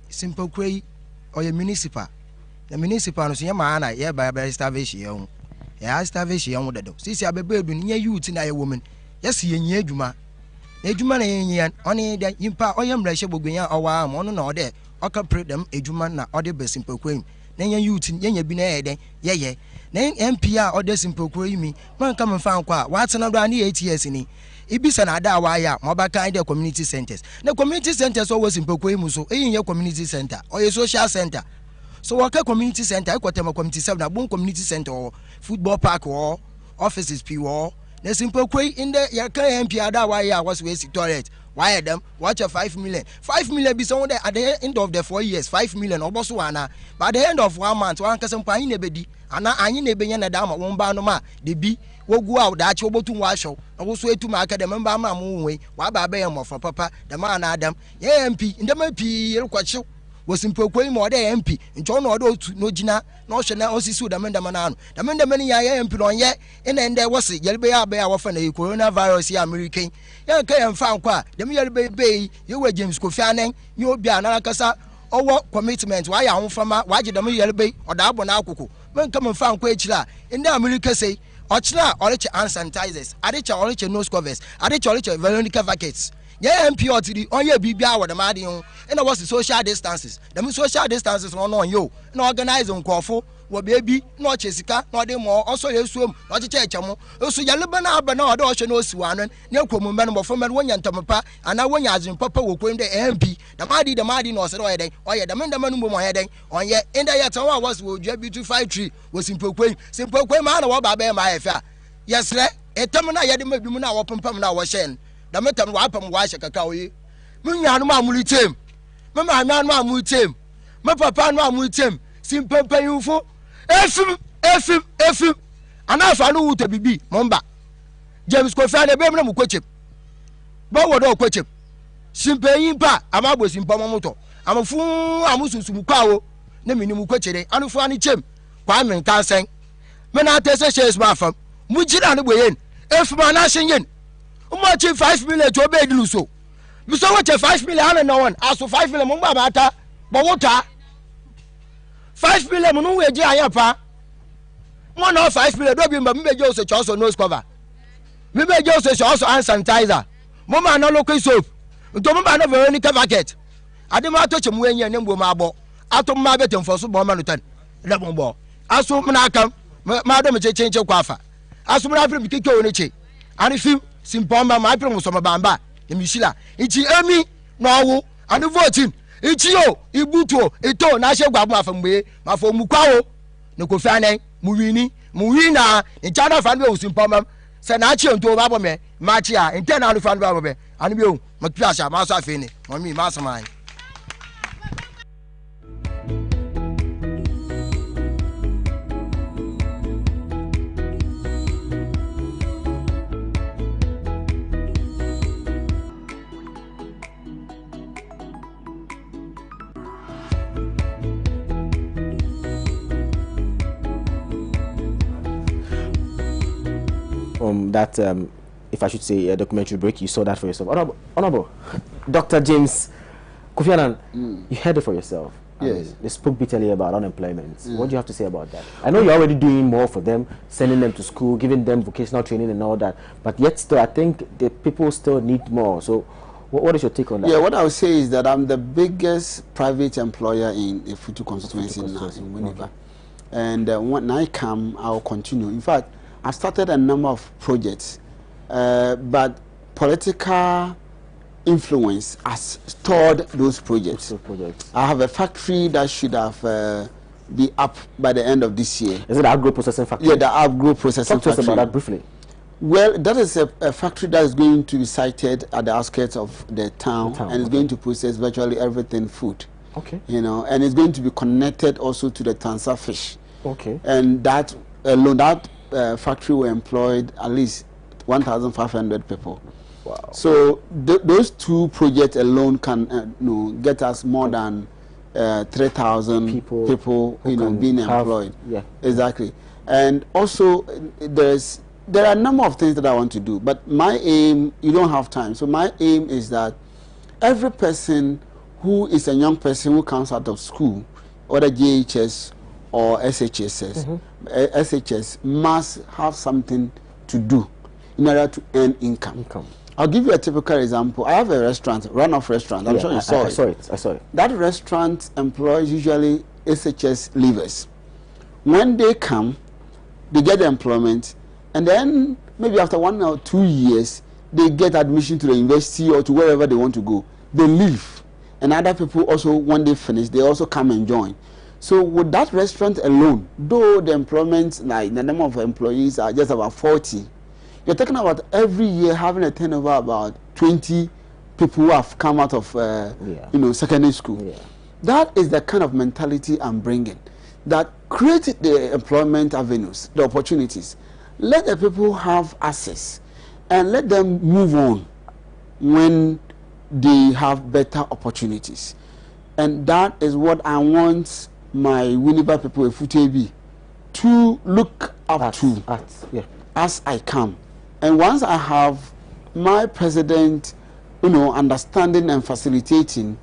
simple kwemi oye municipal na municipal no so ye ma na ye ba starvation ye ho ya starvation ye ho dedo sisi abebe du nya youth na ye woman yes ye nya adwuma ejuma na yenyan oni de yimpa oyam rashe bogwenya owa am ono na ode okapre dem ejuma na ode be simple kwem na yen youth yenya bi na yeden yeye na MP a ode simple kwemi man kam fa nkwa watena do ani 8 years ni ibisa na ada wa ya mobaka ide community centers na community centers o simple kwem so eyin community center o social center so waka community center ikotema community center na bon community center or football park or offices p or na simple kwei in the yaka MP ada why ya was waste toilet why them watch a 5 million be someone at the end of the 4 years 5 million oboso wana by the end of 1 month wan kasam pan na bedi ana anyi na ebenya na da ma won ba no ma de bi wogu out da che obotu wa show na wo so etu ma aka de memba ma mo we wa ba ba yam for papa the man na adam ya MP ndema pi rekwachi wo simple kwei mo de MP ncho no de otu no gina na o hwe na osisi da menda na anu da menda mani ya MP no ye ina nde wose yelbe ya ba ya wo fa na coronavirus ya American ya ka ya mfa nkwa dem yelbe be ye wa James Kofi Annan ye obi anara kasa owo commitment wa ya honfama wa je dem yelbe oda abo na akoko men ka mfa nkwa echira inde America say ochira oriche hand sanitizers adicha oriche nose covers adicha oriche Veronica vacates yeah MP otiri onye bibia wo dem ade ho na was social distances dem social distances no yo na organize nkofo wo bebi na o chesika na ode mo oso yesuom na ocheche echemo osu yaleba na aba na ode ohwe na osiwanu na ekwomu mbe no bofo mbe wonya ntampa ana wonya azin papa wo kwem de MP dem ade na osere oyeden oye dem no mo oyeden onye inda yet one was wo dua bi 253 wo simple kwem ma na wo ba ba ma efa yesre etem na yede ma bi mu na wo pempam na wo hyen da metam wa apam wa shakaka oyi munyanu ma mulitem mama nanu ma mulitem me papa no amulitem simpempanyufo efim anafa no wuta bibi momba James Kofi Annan be mna mukwechem ba wodo kwechem simpenyin pa amabo simpamo moto amafu amusunsum kwawo na mini mukwechere anufu ani chem kwa men kansen me na tese shares ma fam mujira no boyen efim anashenyen umachi 5 million to be dilu so biso wache 5 million ana no one aso 5 million mo ba ata bo wota 5 million no we ji aya pa mo no 5 million do bi mba mbeje ose choso nose cover mbeje ose choso hand sanitizer mo ma no local soap nto mo ba no Veronica bucket ade ma to chemu enye ne mbo ma abo ato ma betem for so bo ma no tan le bo aso mo na akam ma do me chenche kwa afa aso mo na afre bikike oni che ani film simpomba ma apre musoma bamba emishila ichi emi no wo ani voting ichi o ibuto ito na hye gwabu afambe mafo mukwawo ne Kofi Annan muwina nchana fan be simpomba se na achi onto ba bome ma chi a internal fan ba bome ani be o makpiasha ma so afeni mami ma samai from that, if I should say, a documentary break. You saw that for yourself. Honorable Dr. James Kofi Annan, you heard it for yourself. Yes. They spoke bitterly about unemployment. What do you have to say about that? I know you're already doing more for them, sending them to school, giving them vocational training and all that, but yet still, I think the people still need more. So what is your take on that? Yeah, what I would say is that I'm the biggest private employer in Effutu Constituency now in Winnipeg. Okay. And when I come, I'll continue. In fact, I've started a number of projects, but political influence has stalled those projects. I have a factory that should have be up by the end of this year. Is it the agro processing factory? Yeah, the agro processing factory. Talk to us about that briefly. Well, that is a factory that is going to be sited at the outskirts of the town, and it's going to process virtually everything food. Okay. You know, and it's going to be connected also to the Tansa fish. Okay. And that alone, that factory will employ at least 1,500 people. Wow. So those two projects alone can get us more than 3,000 people being employed. Yeah. Exactly. And also there are a number of things that I want to do, but my aim, you don't have time, so my aim is that every person who is a young person who comes out of school, whether JHS or SHSS, SHS must have something to do in order to earn income. I'll give you a typical example. I have a restaurant, run-off restaurant. I'm sure you saw it. I saw it. That restaurant employs usually SHS leavers. When they come, they get the employment, and then maybe after 1 or 2 years, they get admission to the university or to wherever they want to go. They leave, and other people also, when they finish, they also come and join. So with that restaurant alone, though the employment, like the number of employees are just about 40, you're talking about every year having a turnover about 20 people who have come out of secondary school. Yeah. That is the kind of mentality I'm bringing. That create the employment avenues, the opportunities. Let the people have access and let them move on when they have better opportunities. And that is what I want my Winnipeg people, Effutu, to look up to as I come. And once I have my president, understanding and facilitating,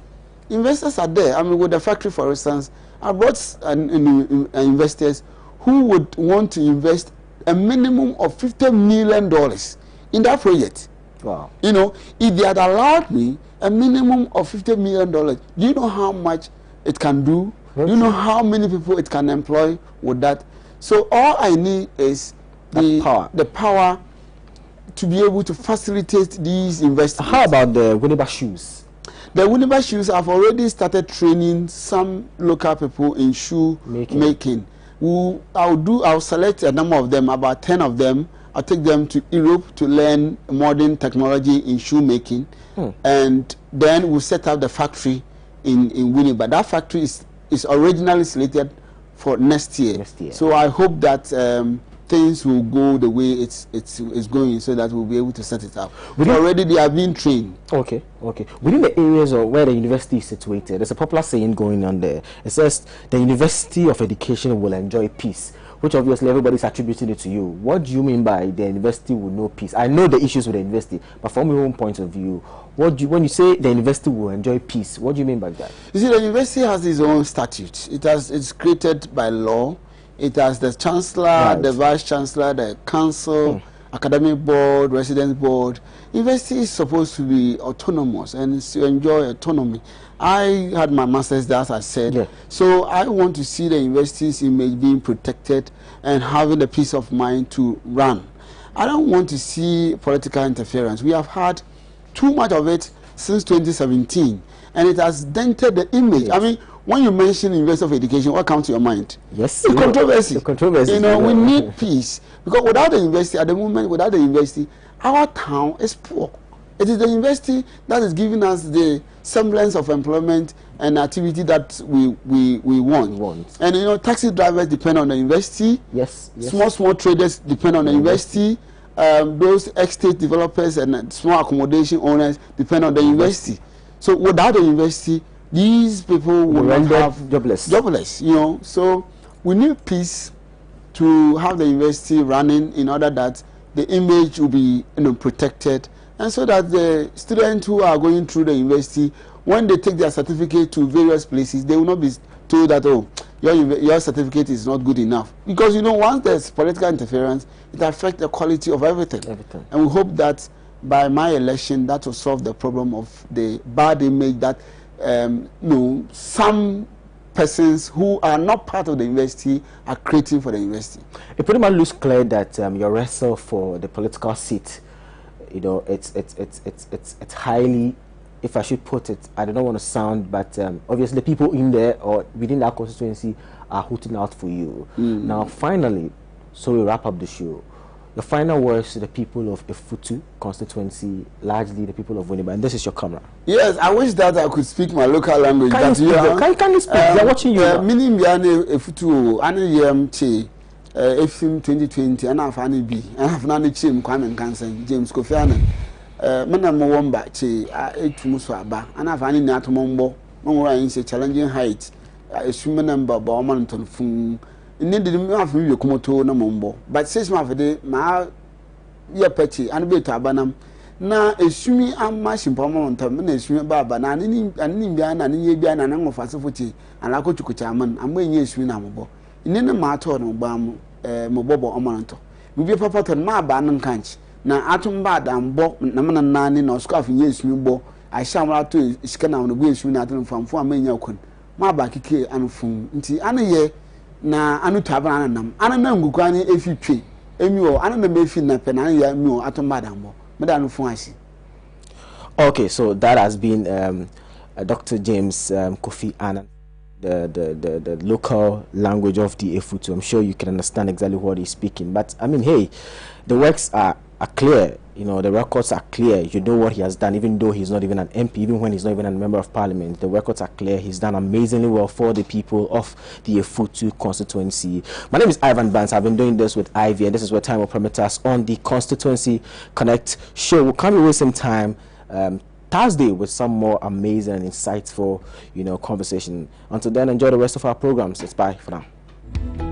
investors are there. I mean, with the factory, for instance, I brought investors who would want to invest a minimum of $50 million in that project. Wow. If they had allowed me a minimum of $50 million, do you know how much it can do? Do you know how many people it can employ with that? So all I need is the power to be able to facilitate these investments. How about the Winnipeg shoes? The Winnipeg shoes have already started training some local people in shoe making. I'll select a number of them, about 10 of them. I'll take them to Europe to learn modern technology in shoe making, and then we'll set up the factory in Winnipeg. That factory is originally slated for next year. So I hope that things will go the way it's going, so that we'll be able to set it up. Already they are being trained. Okay. Within the areas where the university is situated, there's a popular saying going on there. It says the University of Education will enjoy peace, which obviously everybody's attributing it to you. What do you mean by the university will know peace? I know the issues with the university, but from your own point of view, when you say the university will enjoy peace, what do you mean by that? You see, the university has its own statute. It's created by law. It has the chancellor, the vice chancellor, the council, academic board, residence board. University is supposed to be autonomous and to enjoy autonomy. I had my master's there, as I said. So I want to see the university's image being protected and having the peace of mind to run. I don't want to see political interference. We have had too much of it since 2017, and it has dented the image. I mean, when you mention University of Education, what comes to your mind? Yes. The controversy. The controversy. We need peace. Because without the university, at the moment, without the university, our town is poor. It is the university that is giving us the semblance of employment and activity that we want. And taxi drivers depend on the university. Yes. Small traders depend on the university. Those estate developers and small accommodation owners depend on the university. So without the university, these people will not have jobless. So we need peace to have the university running in order that the image will be protected, and so that the students who are going through the university, when they take their certificate to various places, they will not be told that, oh, your certificate is not good enough. Because once there's political interference, it affects the quality of everything. And we hope that by my election, that will solve the problem of the bad image that some persons who are not part of the university are creating for the university. It pretty much looks clear that your wrestle for the political seat, it's highly, if I should put it, I don't want to sound, but obviously people in there or within that constituency are hooting out for you. Now, finally, so we wrap up the show. The final words to the people of Effutu Constituency, largely the people of Winneba, and this is your camera. Yes, I wish that I could speak my local language. Can you speak? They're watching you. Meaning Effutu, Efim 2020, and I've any be, I have none chim, Kwame Kansan, James Kofiana. Mana Mwamba, Muswaba, and I've any Natomombo, Mora say challenging height, a swimming number, Baumanton Fung. Needed me have me Kumoto no mombo, but 6 months a day, my year petty and bit abanam. Now, a swimmy and mashing pomont, and a swimmy baba, and in Bian and in Yabian and Ango Fasafuti, and I go to Kuchaman, and when you swim amabo. In any matter no bam, Mobobo Omanto. We be papa to my ban canch. Now, atom bad and bo, Namana Nani, or scarf in yes, bo. I shall out to scan on the way swim at them from 4 million yakun. My backy and fun, until any year. Na anu tabana nam anana ngukwane efitwe emiwo anana mefi na pena ya miwo atomadambo meda no fun asi. Okay, so that has been Dr. James Kofi Annan, the local language of the Effutu. I'm sure you can understand exactly what he's speaking, but I mean, hey, the works are clear. The records are clear. You know what he has done, even though he's not even an MP, even when he's not even a member of parliament. The records are clear. He's done amazingly well for the people of the Effutu constituency. My name is Ivan Bans. I've been doing this with Ivy, and this is where time will permit us on the Constituency Connect show. We'll come away some time Thursday with some more amazing and insightful, conversation. Until then, enjoy the rest of our programs. It's bye for now.